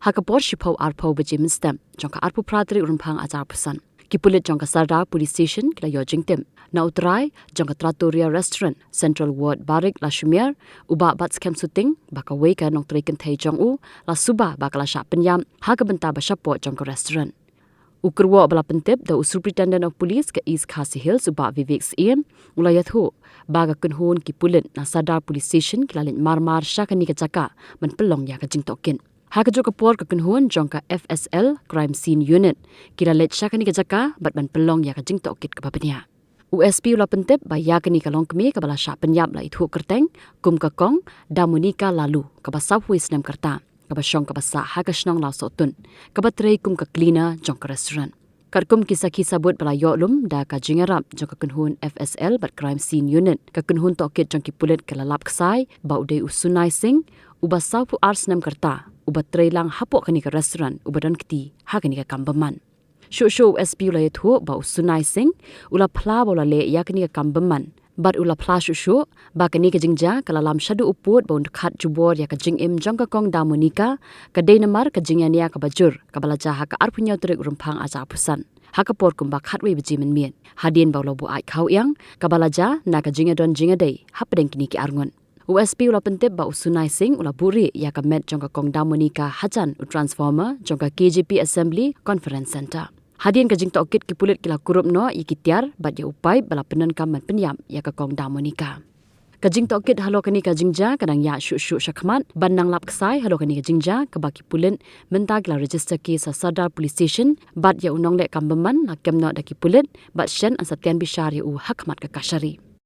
Hakapor shipau arpau bejimin stem jongka arpu pratri urumpang ajar pesan. Kipulit jongka Sardar Police Station kila yojing tim. Na utrai jongka Trattoria Restaurant Central Ward Barik la Shumir uba bat scam shooting baka weka nong terikan thai jong u la suba baka la syak Pynïap haga benta ba syapo jongka restaurant. Ukurwa bala pentip da Superintendent of Police ke East Khasi Hills uba Vivek Singh ulayat ho baga kunhun kipulit na Sardar Police Station kila lin marmar syakani ke jaka men pelong ya ka jingtokin. Haka jo kapor ka kunhun jongka FSL Crime Scene Unit kila let syakani ke jaka bat men pelong ya ka jingtokit ke Pynïap. USP ula pentip ba yakani ka long kemi ka bala syak Pynïap la ithu kerteng kum ka kong Damonica Laloo ka ba Southwest nem kerta ka ba syong ka ba sa haka shnong la sotun ka ba trei kum ka cleaner jongka restaurant. Karkum kisah-kisah buat bala yoklum da ka jingarap jongka kunhun FSL bat Crime Scene Unit ka kunhun tokit jongki pulit ka lalap ksai ba udai Sunai Singh uba South Arts nem kerta uba trei lang hapok kani ka restaurant uba dan keti hakani ka kambaman. Show SP ula yathu ba Sunai Singh ula Phla bola le yakani ka kambaman bat ula Phla shushu ba kani ka jingja kala lam shadu uput ba und khat jubor ya ka jingim jongka kong Damonica ka Dainamar ka jingyania ka bajur ka balaja ha ka arpunya trik rumpang aja pusan haka por kumba khatwe bejimen mien hadien ba lobu ai khau yang ka balaja na ka jingya don jingya dei hapdeng kini ki arngon. USP ula pentip ba Sunai Singh ula buri ya ka met jongka kong Damonica hajan u transformer jongka KJP Assembly Conference Center. Hadien ka jingtokit ki pulit kila kurup no ikitiar bat ya upai bala penen kaman Pynïap ya ka kong Damonica. Ka jingtokit halo kani ka jingja kadang ya syu syakmat bandang lap ksai halo kani ka jingja ka baki pulit menta kila register ki sa Sardar Police Station bat ya unong le kambaman la kemno da ki pulit bat shen an satyan bishar ya u hakmat ka kashari.